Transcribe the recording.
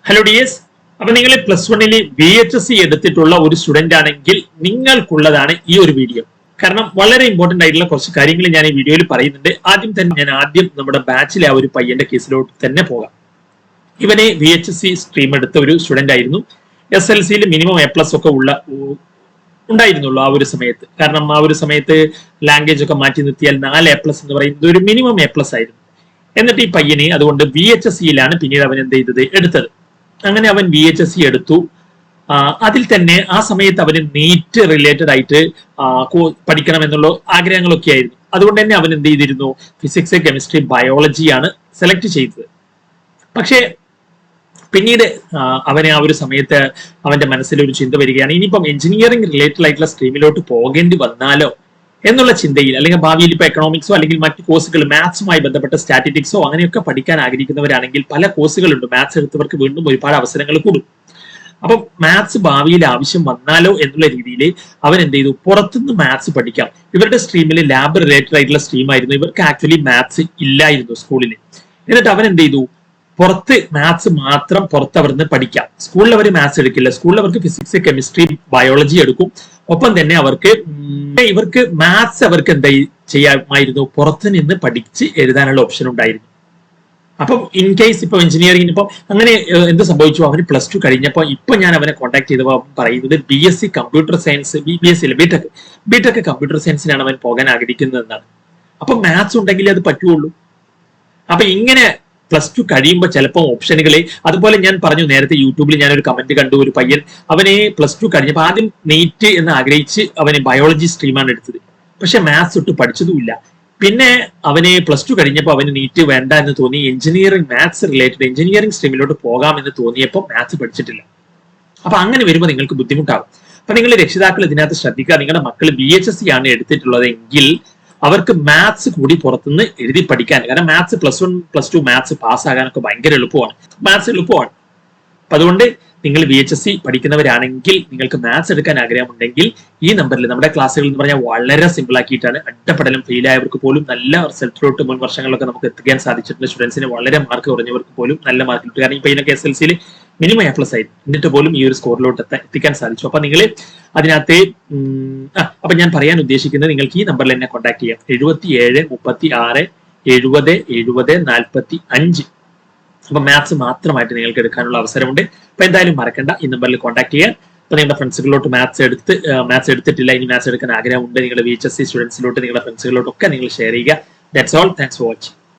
Hello dears, അപ്പൊ നിങ്ങൾ +1 VHSC എടുത്തിട്ടുള്ള ഒരു സ്റ്റുഡന്റ് ആണെങ്കിൽ നിങ്ങൾക്കുള്ളതാണ് ഈ ഒരു വീഡിയോ. കാരണം വളരെ ഇമ്പോർട്ടന്റ് ആയിട്ടുള്ള കുറച്ച് കാര്യങ്ങൾ ഞാൻ ഈ വീഡിയോയിൽ പറയുന്നുണ്ട്. ആദ്യം നമ്മുടെ ബാച്ചിലെ ആ ഒരു പയ്യന്റെ കേസിലോട്ട് തന്നെ പോകാം. ഇവനെ VHSC സ്ട്രീം എടുത്ത ഒരു സ്റ്റുഡന്റ് ആയിരുന്നു. SLCയിൽ മിനിമം A+ ഒക്കെ ഉണ്ടായിരുന്നുള്ളൂ ആ ഒരു സമയത്ത്. കാരണം ആ ഒരു സമയത്ത് ലാംഗ്വേജ് ഒക്കെ മാറ്റി നിർത്തിയാൽ 4 A+ എന്ന് പറയുന്നത് ഒരു മിനിമം A+ ആയിരുന്നു. എന്നിട്ട് ഈ പയ്യനെ അതുകൊണ്ട് VHSCയിലാണ് പിന്നീട് അവൻ എടുത്തത്. അങ്ങനെ അവൻ VHSC എടുത്തു. അതിൽ തന്നെ ആ സമയത്ത് അവന് നീറ്റ് റിലേറ്റഡ് ആയിട്ട് പഠിക്കണം എന്നുള്ള ആഗ്രഹങ്ങളൊക്കെ ആയിരുന്നു. അതുകൊണ്ട് തന്നെ അവൻ ഫിസിക്സ്, കെമിസ്ട്രി, ബയോളജിയാണ് സെലക്ട് ചെയ്തത്. പക്ഷേ പിന്നീട് അവനെ ആ ഒരു സമയത്ത് അവന്റെ മനസ്സിൽ ഒരു ചിന്ത വരികയാണ്, ഇനിയിപ്പം എഞ്ചിനീയറിംഗ് റിലേറ്റഡ് ആയിട്ടുള്ള സ്ട്രീമിലോട്ട് പോകേണ്ടി വന്നാലോ എന്നുള്ള ചിന്തയിൽ, അല്ലെങ്കിൽ ഭാവിയിൽ ഇപ്പൊ എക്കണോമിക്സോ അല്ലെങ്കിൽ മറ്റു കോഴ്സുകൾ മാത്സുമായി ബന്ധപ്പെട്ട സ്റ്റാറ്റിസ്റ്റിക്സോ അങ്ങനെയൊക്കെ പഠിക്കാൻ ആഗ്രഹിക്കുന്നവരാണെങ്കിൽ പല കോഴ്സുകളുണ്ട്. മാത്സ് എടുത്തവർക്ക് വീണ്ടും ഒരുപാട് അവസരങ്ങൾ കൂടും. അപ്പൊ മാത്സ് ഭാവിയിൽ ആവശ്യം വന്നാലോ എന്നുള്ള രീതിയിൽ അവൻ പുറത്തുനിന്ന് മാത്സ് പഠിക്കാം. ഇവരുടെ സ്ട്രീമിൽ ലാബ് റിലേറ്റഡ് ആയിട്ടുള്ള സ്ട്രീം ആയിരുന്നു. ഇവർക്ക് ആക്ച്വലി മാത്സ് ഇല്ലായിരുന്നു സ്കൂളിൽ. എന്നിട്ട് അവൻ പുറത്ത് മാത്സ് മാത്രം അവിടുന്ന് പഠിക്കാം. സ്കൂളിൽ അവർ മാത്സ് എടുക്കില്ല. സ്കൂളിൽ അവർക്ക് ഫിസിക്സ്, കെമിസ്ട്രി, ബയോളജി എടുക്കും. ഒപ്പം തന്നെ ഇവർക്ക് മാത്സ് അവർക്ക് ചെയ്യാമായിരുന്നു, പുറത്ത് നിന്ന് പഠിച്ച് എഴുതാനുള്ള ഓപ്ഷൻ ഉണ്ടായിരുന്നു. അപ്പം ഇൻ കേസ് ഇപ്പൊ എഞ്ചിനീയറിംഗിന് ഇപ്പം അങ്ങനെ എന്ത് സംഭവിച്ചു, അവന് +2 കഴിഞ്ഞപ്പോൾ ഇപ്പൊ ഞാൻ അവനെ കോൺടാക്ട് ചെയ്തപ്പോൾ പറയുന്നത് BSc computer science, BSc BTech computer സയൻസിനാണ് അവൻ പോകാൻ ആഗ്രഹിക്കുന്നത് എന്നാണ്. അപ്പൊ മാത്സ് ഉണ്ടെങ്കിലേ അത് പറ്റുള്ളൂ. അപ്പൊ ഇങ്ങനെ +2 കഴിയുമ്പോൾ ചിലപ്പോൾ ഓപ്ഷനുകളെ, അതുപോലെ ഞാൻ പറഞ്ഞു നേരത്തെ യൂട്യൂബിൽ ഞാനൊരു കമന്റ് കണ്ടു, ഒരു പയ്യൻ അവനെ +2 കഴിഞ്ഞപ്പോൾ ആദ്യം നീറ്റ് എന്ന് ആഗ്രഹിച്ച് അവന് ബയോളജി സ്ട്രീമാണ് എടുത്തത്. പക്ഷെ മാത്സ് ഒട്ട് പഠിച്ചതുമില്ല. പിന്നെ അവന് +2 കഴിഞ്ഞപ്പോൾ അവന് നീറ്റ് വേണ്ട എന്ന് തോന്നി, മാത്സ് റിലേറ്റഡ് എഞ്ചിനീയറിംഗ് സ്ട്രീമിലോട്ട് പോകാമെന്ന് തോന്നിയപ്പോൾ മാത്സ് പഠിച്ചിട്ടില്ല. അപ്പൊ അങ്ങനെ വരുമ്പോൾ നിങ്ങൾക്ക് ബുദ്ധിമുട്ടാകും. അപ്പൊ നിങ്ങൾ രക്ഷിതാക്കൾ ഇതിനകത്ത് ശ്രദ്ധിക്കുക, നിങ്ങളുടെ മക്കൾ VHSC ആണ് എടുത്തിട്ടുള്ളതെങ്കിൽ അവർക്ക് മാത്സ് കൂടി പുറത്തുനിന്ന് എഴുതി പഠിക്കാൻ. കാരണം മാത്സ് +1 +2 മാത്സ് പാസ്സാകാനൊക്കെ ഭയങ്കര എളുപ്പമാണ്. അപ്പൊ അതുകൊണ്ട് നിങ്ങൾ VHSC പഠിക്കുന്നവരാണെങ്കിൽ, നിങ്ങൾക്ക് മാത്സ് എടുക്കാൻ ആഗ്രഹമുണ്ടെങ്കിൽ ഈ നമ്പറിൽ നമ്മുടെ ക്ലാസ്സുകൾ എന്ന് പറഞ്ഞാൽ വളരെ സിമ്പിൾ ആക്കിയിട്ടാണ്. അഡ്ഡപ്പെടലും ഫെയിൽ ആയവർക്ക് പോലും നല്ല റിസൾട്ടിലോട്ട് മുൻ വർഷങ്ങളിലൊക്കെ നമുക്ക് എത്തിക്കാൻ സാധിച്ചിട്ടുണ്ട്. സ്റ്റുഡൻസിന് വളരെ മാർക്ക് കുറഞ്ഞവർക്ക് പോലും നല്ല മാർക്ക് കിട്ടും. കാരണം ഇപ്പൊ ഇതിനൊക്കെ SLCയിൽ മിനിമം A+ ആയിരുന്നു. എന്നിട്ട് പോലും ഈ ഒരു സ്കോറിലോട്ട് എത്തിക്കാൻ സാധിച്ചു. അപ്പൊ നിങ്ങൾ അതിനകത്ത് അപ്പൊ ഞാൻ പറയാൻ ഉദ്ദേശിക്കുന്നത്, നിങ്ങൾക്ക് ഈ നമ്പറിൽ എന്നെ കോൺടാക്ട് ചെയ്യാം. 77 36 70 70 45. അപ്പൊ മാത്സ് മാത്രമായിട്ട് നിങ്ങൾക്ക് എടുക്കാനുള്ള അവസരമുണ്ട്. അപ്പൊ എന്തായാലും മറക്കണ്ട, ഈ നമ്പറിൽ കോൺടാക്ട് ചെയ്യാൻ. അപ്പൊ നിങ്ങളുടെ ഫ്രണ്ട്സുകളിലോട്ട് മാത്സ് എടുത്തിട്ടില്ല, ഇനി മാത്സ് എടുക്കാൻ ആഗ്രഹമുണ്ട്, നിങ്ങളുടെ VHSC സ്റ്റുഡൻസിലോട്ട്, നിങ്ങളുടെ ഫ്രണ്ട്സുകളിലോട്ടൊക്കെ നിങ്ങൾ ഷെയർ ചെയ്യുക. That's all. Thanks for watching.